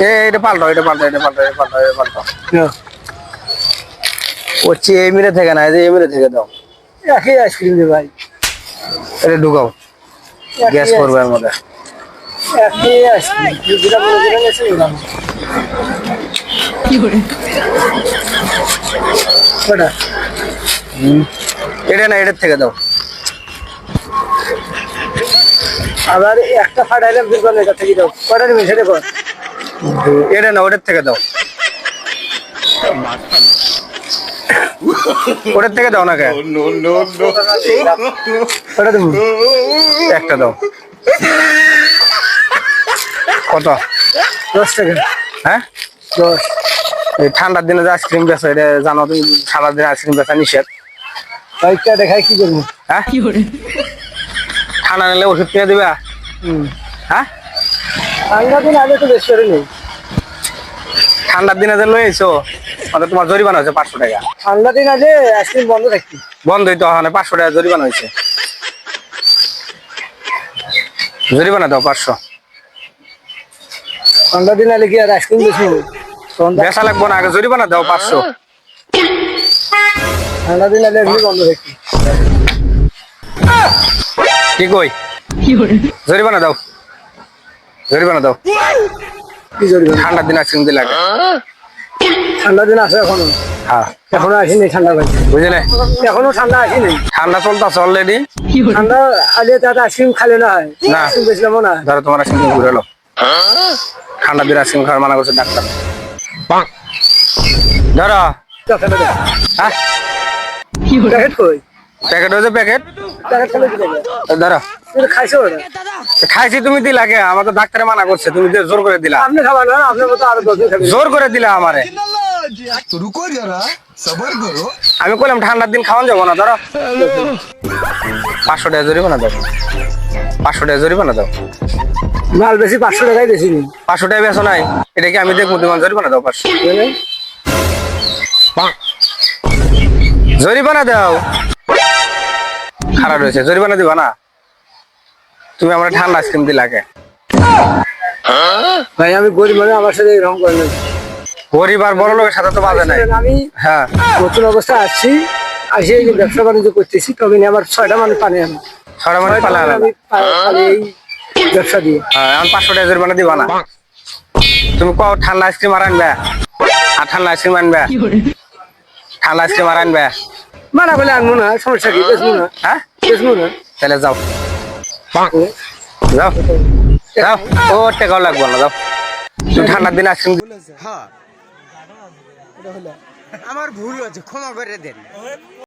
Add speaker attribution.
Speaker 1: এটা পাল্টো এটা পাল্টো এটা পাল্টো এটা পাল্টো এটা পাল্টো হচ্ছে এই মিনিট থেকে না এই মিনিট থেকে দাও
Speaker 2: একই আইসক্রিম দে ভাই
Speaker 1: এটা ঢুকাও গ্যাস করবে এর মধ্যে
Speaker 2: একই আইসক্রিম যেটা বলে দিলেন এসে নিলাম
Speaker 3: কি করে
Speaker 2: ওটা
Speaker 1: এটা না এটার থেকে দাও
Speaker 2: আবার একটা ফাটাইলাম দুর্বল এটা থেকে দাও কটা নেবে সেটা কর
Speaker 1: এটা না ওটার থেকে দাও ওটার থেকে দাও না কে
Speaker 2: ওটা দেবো
Speaker 1: একটা দাও কত
Speaker 2: 10 টাকা
Speaker 1: হ্যাঁ
Speaker 2: 10
Speaker 1: এই ঠান্ডার দিনে যে আইসক্রিম বেচা এটা জানো তুমি ঠান্ডার দিনে আইসক্রিম বেচা নিষেধ
Speaker 2: বাইকটা দেখাই কি করবো
Speaker 1: হ্যাঁ
Speaker 3: কি করে
Speaker 1: ঠান্ডা নিলে ওষুধ কিনে দিবা হ্যাঁ
Speaker 2: ঠান্ডা দিন আগে তো বেশ করে নেই
Speaker 1: ঠান্ডার দিনে যে লই আইছো তোমার জরিমানা হয়েছে 500 টাকা
Speaker 2: ঠান্ডা দিন আগে আইসক্রিম বন্ধ থাকতি
Speaker 1: বন্ধই তো ওখানে 500 টাকা জরিমানা হয়েছে জরিমানা দাও 500
Speaker 2: ঠান্ডা দিন আগে কি আর আইসক্রিম বেশি
Speaker 1: বেচা লাগবো না আগে জরিমানা দাও 500
Speaker 2: ঠান্ডা দিন আগে এমনি বন্ধ থাকতি
Speaker 1: কি কই
Speaker 3: কি করে
Speaker 1: জরিমানা দাও
Speaker 2: কি জরিমানা
Speaker 1: ঠান্ডার দিন আইসক্রিম দিলে লাগে
Speaker 2: ঠান্ডা দিন আছে এখনো
Speaker 1: হ্যাঁ
Speaker 2: এখনো আসেনি ঠান্ডা ভাই
Speaker 1: বুঝলে
Speaker 2: এখনো ঠান্ডা আসেনি
Speaker 1: ঠান্ডা চলতেছে অলরেডি
Speaker 3: কি করে
Speaker 2: ঠান্ডা আগে তাতে আইসক্রিম খালে না হয়
Speaker 1: না।
Speaker 2: আইসক্রিম বেচলাম না
Speaker 1: ধরো তোমার আইসক্রিম ঘুরে এলো ঠান্ডার দিন আইসক্রিম খাওয়ার মানা করছে ডাক্তার ধরো হ্যাঁ
Speaker 3: কি করে
Speaker 2: প্যাকেট কই
Speaker 1: প্যাকেট হয়েছে প্যাকেট
Speaker 2: প্যাকেট খেলে দিলে
Speaker 1: ধরো
Speaker 2: তুমি খাইছো ওটা
Speaker 1: খাইছি তুমি দিলা কে আমার তো ডাক্তারে মানা করছে তুমি জোর করে দিলা
Speaker 2: আপনি খাবার না আপনার মতো আরো 10 জন খাবে
Speaker 1: জোর করে দিলা আমারে
Speaker 4: तो रुको जरा सबर करो
Speaker 1: আমি কইলাম ঠান্ডার দিন খাওয়ান যাবো না ধরো 500 টাকা জরিমানা দাও 500 টাকা জরিমানা দাও
Speaker 2: মাল বেশি 500 টাকাই বেশি নি
Speaker 1: 500 টাকা বেছো নাই এটা কি আমি দেখবো তোমার জরিমানা দাও 500 জরিমানা দাও খারাপ হয়েছে জরিমানা দিবা না তুমি আমার ঠান্ডা আইসক্রিম দিলা কে
Speaker 2: ভাই আমি গরিব মানে আমার সাথে এরকম করে না
Speaker 1: গরিব আর বড় লোকের সাথে তো বাজে নাই
Speaker 2: আমি
Speaker 1: হ্যাঁ
Speaker 2: নতুন অবস্থায় আসছি আসি এই যে ব্যবসা বাণিজ্য করতেছি তবে নিয়ে আমার 6টা মানুষ পানি আমি
Speaker 1: ছড়া মানে পালা
Speaker 2: আমি পানি এই ব্যবসা দিয়ে
Speaker 1: এখন 500 টাকা জরিমানা দিবা না তুমি কও ঠান্ডা আইসক্রিম আর আনবে আর ঠান্ডা আইসক্রিম আনবে
Speaker 3: কি করে
Speaker 1: ঠান্ডা আইসক্রিম আর আনবে
Speaker 2: মানা বলে আনবো না সমস্যা কি বেচবো না
Speaker 1: হ্যাঁ
Speaker 2: বেচবো না
Speaker 1: তাহলে যাও যাও যাও ও টাকাও লাগবো না যাও তুমি ঠান্ডার দিন আইসক্রিম
Speaker 5: হ্যাঁ আমার ভুল হচ্ছে ক্ষমা করে দেন